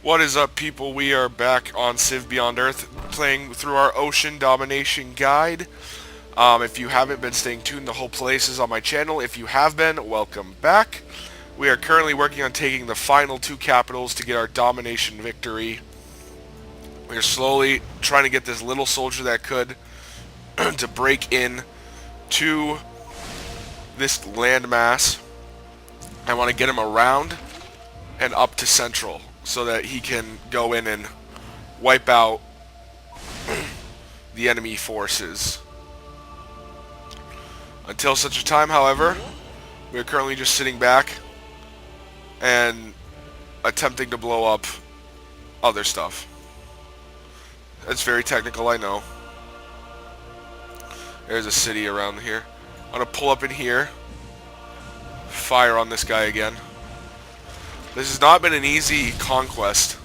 What is up, people? We are back on Civ Beyond Earth, playing through our Ocean Domination guide. If you haven't been staying tuned, the whole place is on my channel. If you have been, welcome back. We are currently working on taking the final two capitals to get our domination victory. We are slowly trying to get this little soldier that could to break in to this landmass. I want to get him around and up to central, so that he can go in and wipe out the enemy forces. Until such a time, however, we are currently just sitting back and attempting to blow up other stuff. That's very technical, I know. There's a city around here. I'm going to pull up in here, fire on this guy again. This has not been an easy conquest,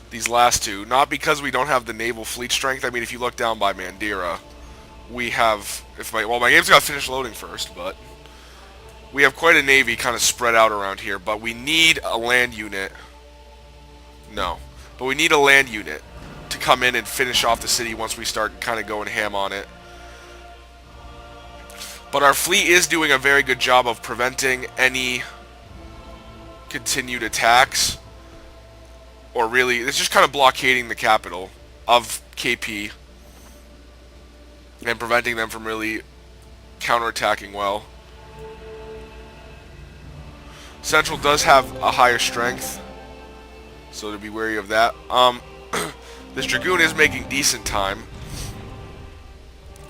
these last two. Not because we don't have the naval fleet strength. I mean, if you look down by Mandira, we have... my game's got to finish loading first, but... we have quite a navy kind of spread out around here, but we need a land unit. No. But we need a land unit to come in and finish off the city once we start kind of going ham on it. But our fleet is doing a very good job of preventing any continued attacks, or really, it's just kind of blockading the capital of KP and preventing them from really counterattacking well. Central does have a higher strength, so to be wary of that. This Dragoon is making decent time.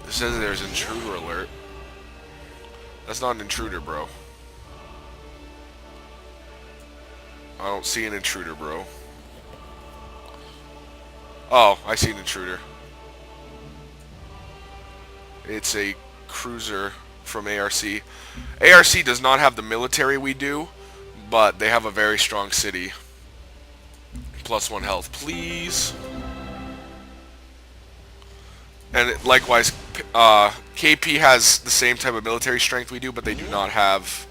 It says there's an intruder alert. That's not an intruder, bro. I don't see an intruder, bro. Oh, I see an intruder. It's a cruiser from ARC. ARC does not have the military we do, but they have a very strong city. +1 health, please. And likewise, KP has the same type of military strength we do, but they do not have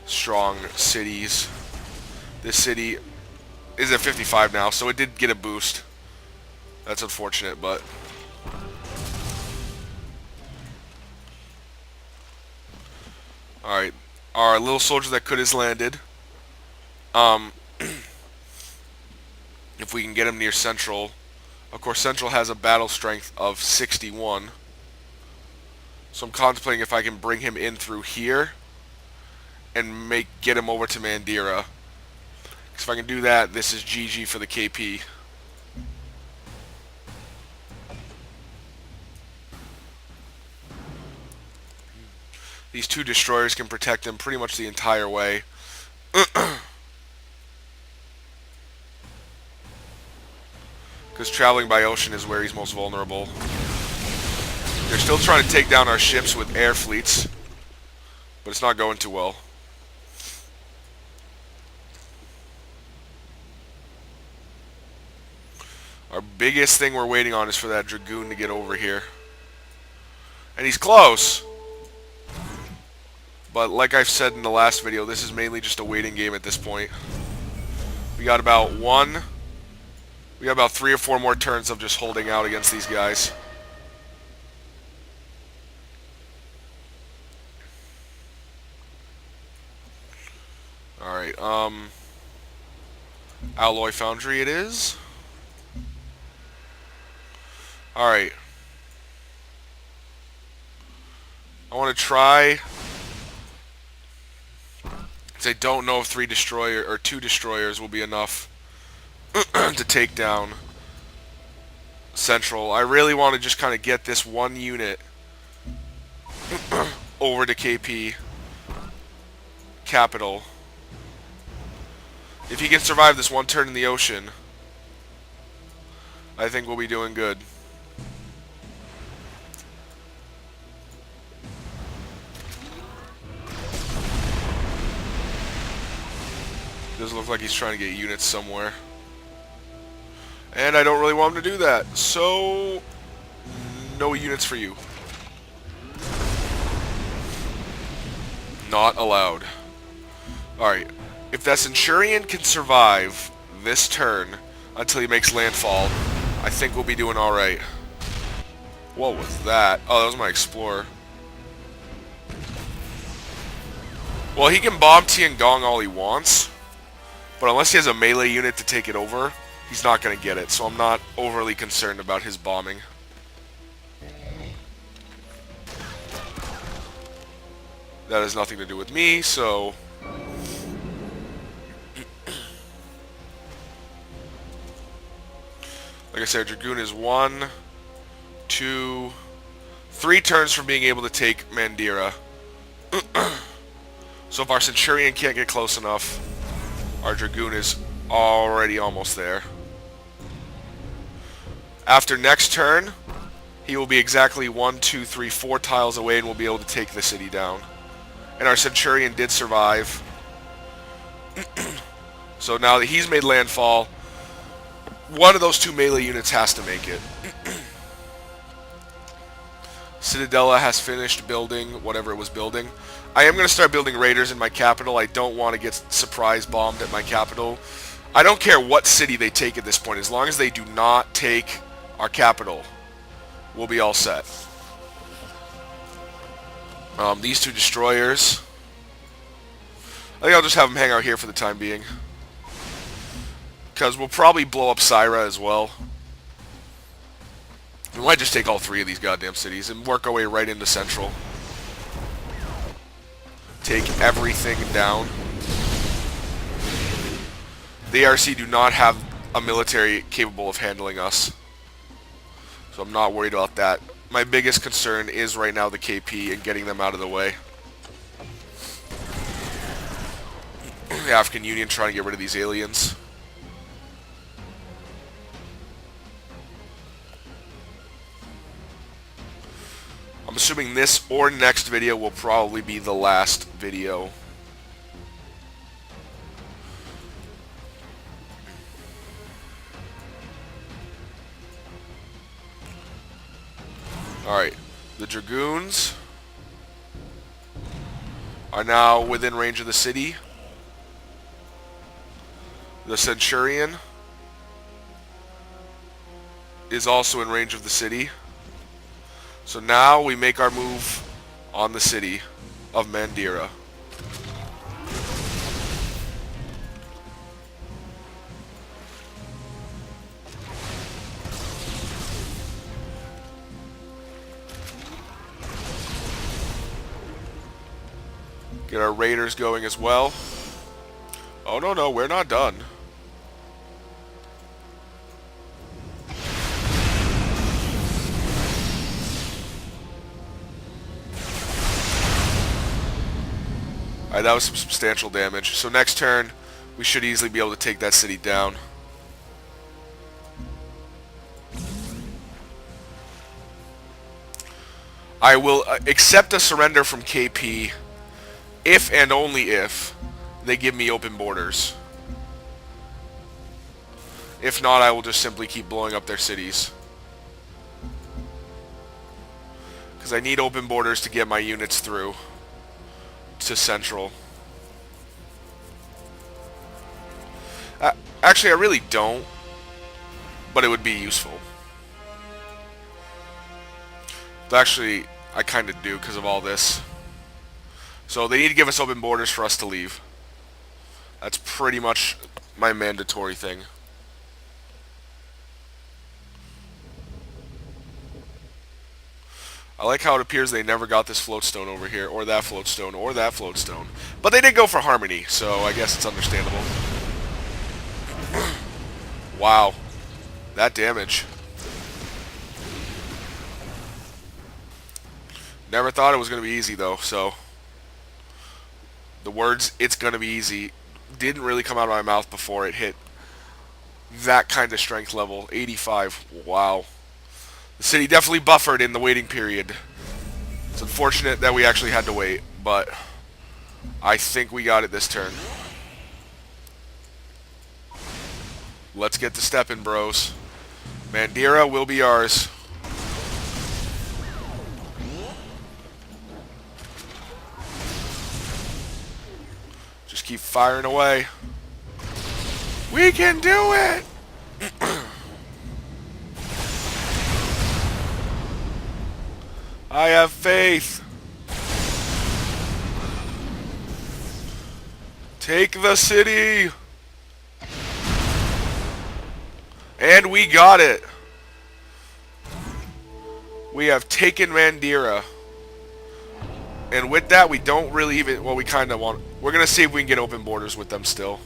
strong cities. This city is at 55 now, so it did get a boost. That's unfortunate, but... alright. Our little soldier that could has landed. If we can get him near Central. Of course, Central has a battle strength of 61. So I'm contemplating if I can bring him in through here and get him over to Mandira. If I can do that, this is GG for the KP. These two destroyers can protect them pretty much the entire way. Because traveling by ocean is where he's most vulnerable. They're still trying to take down our ships with air fleets, but it's not going too well. Our biggest thing we're waiting on is for that Dragoon to get over here. And he's close! But like I've said in the last video, this is mainly just a waiting game at this point. We got about 3 or 4 more turns of just holding out against these guys. Alright, Alloy Foundry it is. Alright. I want to try... because I don't know if 2 destroyers will be enough to take down Central. I really want to just kind of get this one unit over to KP capital. If he can survive this one turn in the ocean, I think we'll be doing good. Does look like he's trying to get units somewhere. And I don't really want him to do that, so no units for you. Not allowed. Alright. If that Centurion can survive this turn until he makes landfall, I think we'll be doing alright. What was that? Oh, that was my Explorer. Well, he can bomb Tiangong all he wants, but unless he has a melee unit to take it over, he's not going to get it, so I'm not overly concerned about his bombing. That has nothing to do with me, so... Like I said, Dragoon is 1, 2, 3 turns from being able to take Mandira. So if our Centurion can't get close enough, our Dragoon is already almost there. After next turn, he will be exactly 1, 2, 3, 4 tiles away and will be able to take the city down. And our Centurion did survive. So now that he's made landfall, one of those 2 melee units has to make it. Citadella has finished building whatever it was building. I am going to start building raiders in my capital. I don't want to get surprise bombed at my capital. I don't care what city they take at this point. As long as they do not take our capital, we'll be all set. These 2 destroyers, I think I'll just have them hang out here for the time being. Because we'll probably blow up Syra as well. We might just take all 3 of these goddamn cities and work our way right into Central. Take everything down. The ARC do not have a military capable of handling us. So I'm not worried about that. My biggest concern is right now the KP and getting them out of the way. The African Union trying to get rid of these aliens. I'm assuming this or next video will probably be the last video. Alright, the Dragoons are now within range of the city. The Centurion is also in range of the city. So now we make our move on the city of Mandira. Get our raiders going as well. Oh no, we're not done. Alright, that was some substantial damage. So next turn, we should easily be able to take that city down. I will accept a surrender from KP if and only if they give me open borders. If not, I will just simply keep blowing up their cities. Because I need open borders to get my units through to Central. Actually, I really don't, but it would be useful. Actually, I kind of do because of all this. So they need to give us open borders for us to leave. That's pretty much my mandatory thing. I like how it appears they never got this floatstone over here, or that floatstone, or that floatstone. But they did go for harmony, so I guess it's understandable. Wow. That damage. Never thought it was going to be easy, though, so... The words, "it's going to be easy," didn't really come out of my mouth before it hit that kind of strength level. 85. Wow. The city definitely buffered in the waiting period. It's unfortunate that we actually had to wait, but I think we got it this turn. Let's get to stepping, bros. Mandira will be ours. Just keep firing away. We can do it! I have faith. Take the city! And we got it! We have taken Mandira. And with that, we don't really even... Well, we kind of want... We're going to see if we can get open borders with them still.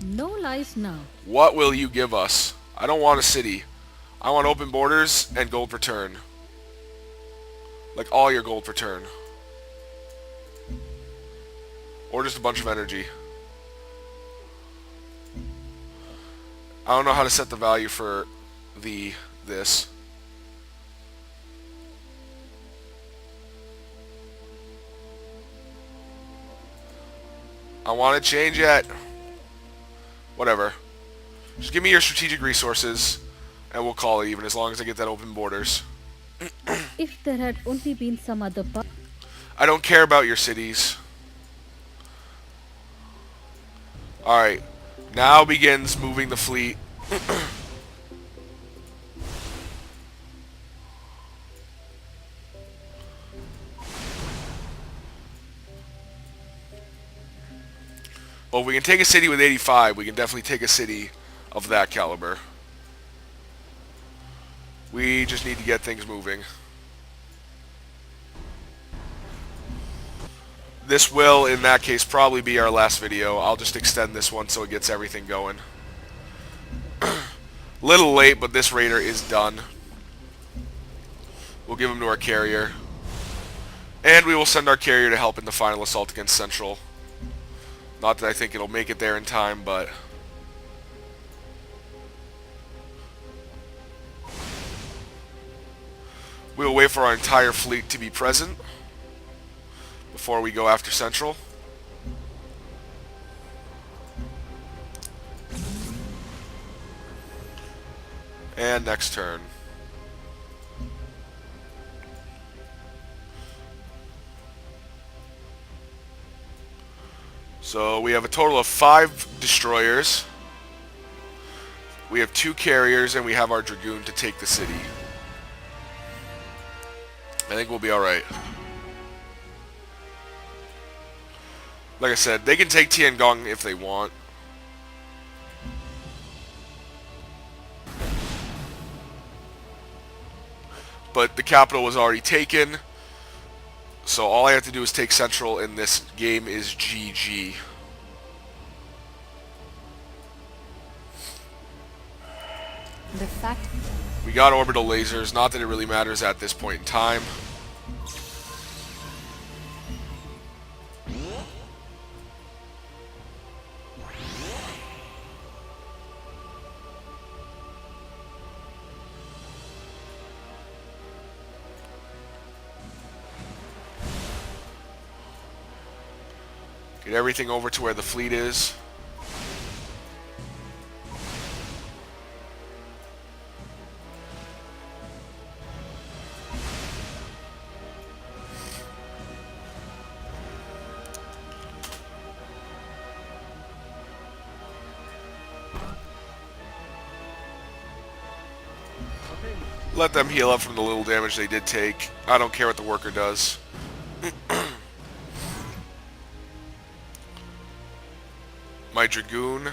No lies now. What will you give us? I don't want a city. I want open borders and gold per turn. Like all your gold per turn. Or just a bunch of energy. I don't know how to set the value for this. I want to change it. Whatever. Just give me your strategic resources, and we'll call it even, as long as I get that open borders. If there had only been some other I don't care about your cities. Alright. Now begins moving the fleet. Well, if we can take a city with 85, we can definitely take a city of that caliber. We just need to get things moving. This will, in that case, probably be our last video. I'll just extend this one so it gets everything going. Little late, but this raider is done. We'll give him to our carrier. And we will send our carrier to help in the final assault against Central. Not that I think it'll make it there in time, but... We'll wait for our entire fleet to be present before we go after Central. And next turn. So we have a total of 5 destroyers. We have 2 carriers, and we have our Dragoon to take the city. I think we'll be alright. Like I said, they can take Tiangong if they want. But the capital was already taken. So all I have to do is take Central, and this game is GG. The fact We got orbital lasers, not that it really matters at this point in time. Get everything over to where the fleet is. Let them heal up from the little damage they did take. I don't care what the worker does. My Dragoon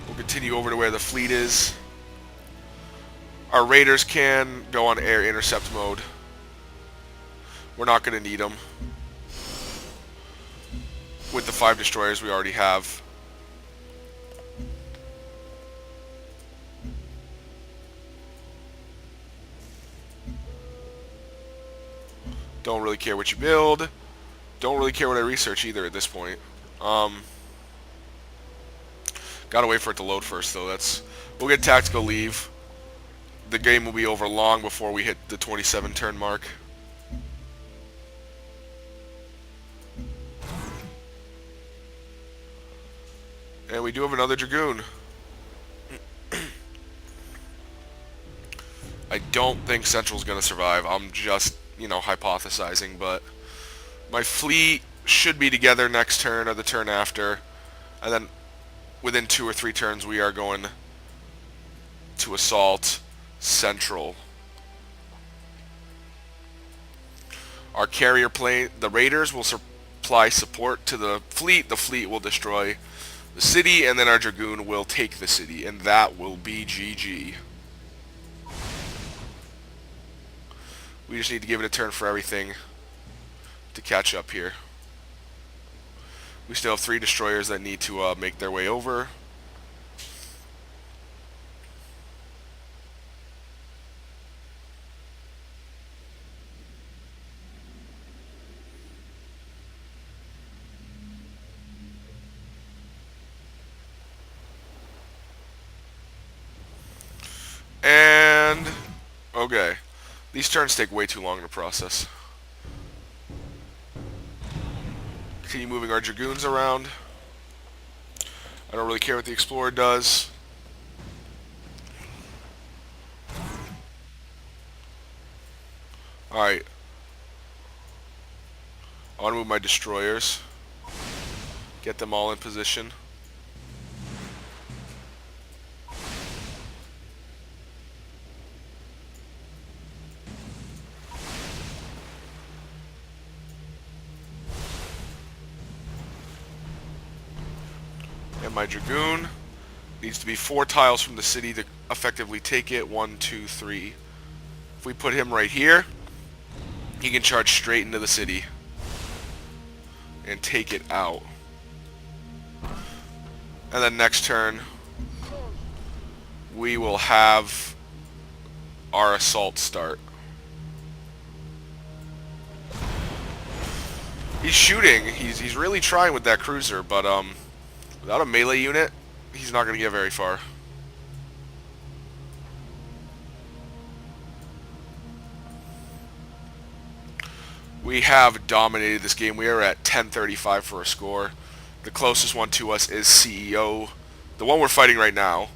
will continue over to where the fleet is. Our Raiders can go on air intercept mode. We're not going to need them with the 5 destroyers we already have. Don't really care what you build. Don't really care what I research either at this point. Gotta wait for it to load first, though. We'll get tactical leave. The game will be over long before we hit the 27 turn mark. And we do have another Dragoon. I don't think Central's gonna survive. I'm just, hypothesizing, but my fleet should be together next turn or the turn after. And then within 2 or 3 turns, we are going to assault Central. Our carrier plane, the Raiders, will supply support to the fleet. The fleet will destroy the city, and then our Dragoon will take the city, and that will be GG. We just need to give it a turn for everything to catch up here. We still have 3 destroyers that need to make their way over. And okay, these turns take way too long to process. Continue moving our Dragoons around. I don't really care what the Explorer does. Alright. I want to move my destroyers. Get them all in position. And my Dragoon needs to be 4 tiles from the city to effectively take it. 1, 2, 3. If we put him right here, he can charge straight into the city and take it out. And then next turn, we will have our assault start. He's shooting. He's really trying with that cruiser, but without a melee unit, he's not going to get very far. We have dominated this game. We are at 1035 for a score. The closest one to us is CEO. The one we're fighting right now,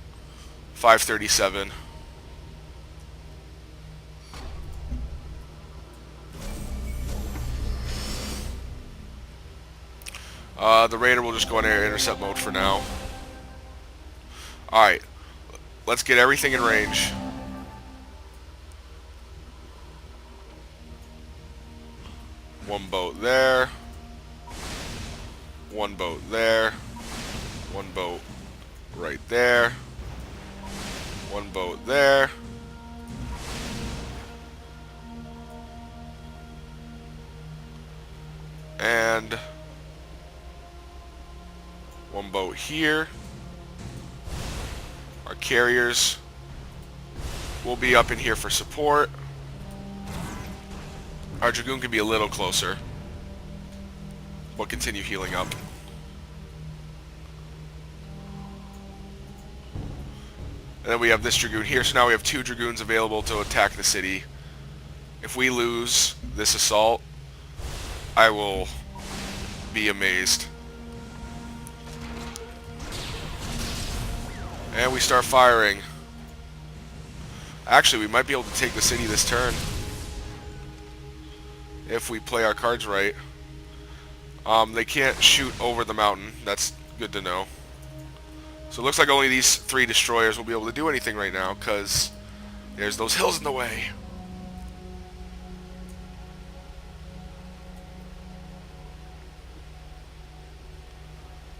537. The Raider will just go in air intercept mode for now. Alright, let's get everything in range. One boat there. One boat there. One boat right there. One boat there. And one boat here. Our carriers will be up in here for support. Our Dragoon can be a little closer. We'll continue healing up. And then we have this Dragoon here, so now we have 2 Dragoons available to attack the city. If we lose this assault, I will be amazed. And we start firing. Actually, we might be able to take the city this turn, if we play our cards right. They can't shoot over the mountain. That's good to know. So it looks like only these 3 destroyers will be able to do anything right now, because there's those hills in the way.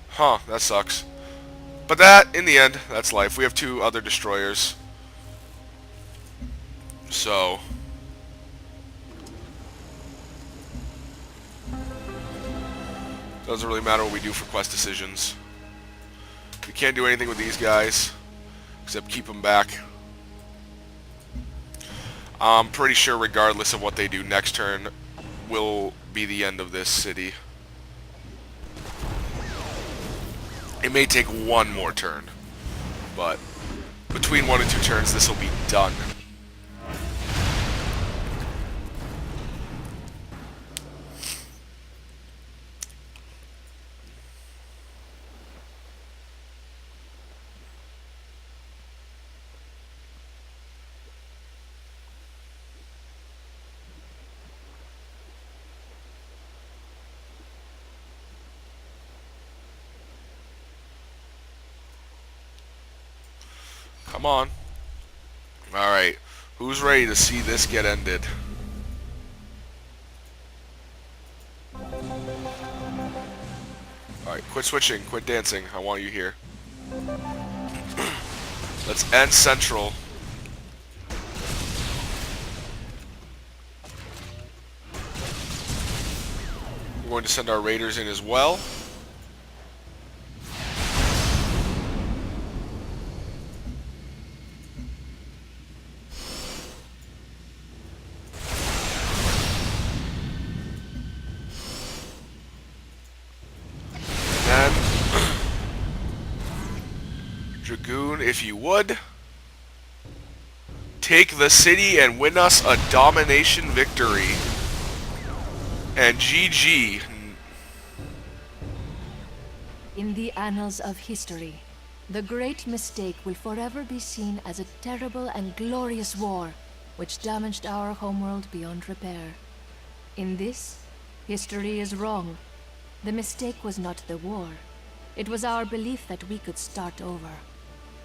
Huh, that sucks. But that, in the end, that's life. We have 2 other destroyers. So doesn't really matter what we do for quest decisions. We can't do anything with these guys except keep them back. I'm pretty sure regardless of what they do next turn will be the end of this city. It may take 1 more turn, but between 1 and 2 turns this will be done. Come on. Alright. Who's ready to see this get ended? Alright, quit switching, quit dancing. I want you here. Let's end Central. We're going to send our raiders in as well. And then Dragoon, if you would, take the city and win us a domination victory. And GG. In the annals of history, the great mistake will forever be seen as a terrible and glorious war which damaged our homeworld beyond repair. In this, history is wrong. The mistake was not the war. It was our belief that we could start over.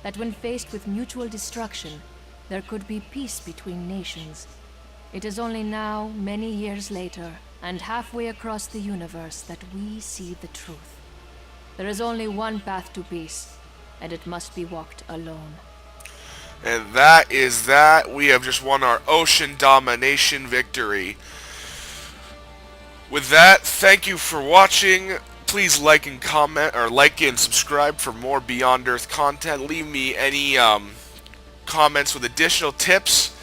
That when faced with mutual destruction, there could be peace between nations. It is only now, many years later, and halfway across the universe, that we see the truth. There is only one path to peace, and it must be walked alone. And that is that. We have just won our ocean domination victory. With that, thank you for watching. Please like and comment, or like and subscribe for more Beyond Earth content. Leave me any comments with additional tips,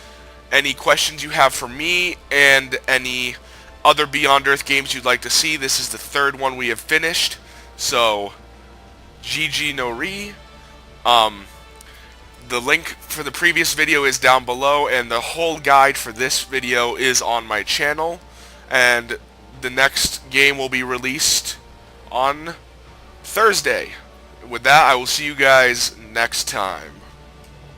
any questions you have for me, and any other Beyond Earth games you'd like to see. This is the third one we have finished, so GG no re. The link for the previous video is down below, and the whole guide for this video is on my channel, and the next game will be released on Thursday. With that, I will see you guys next time.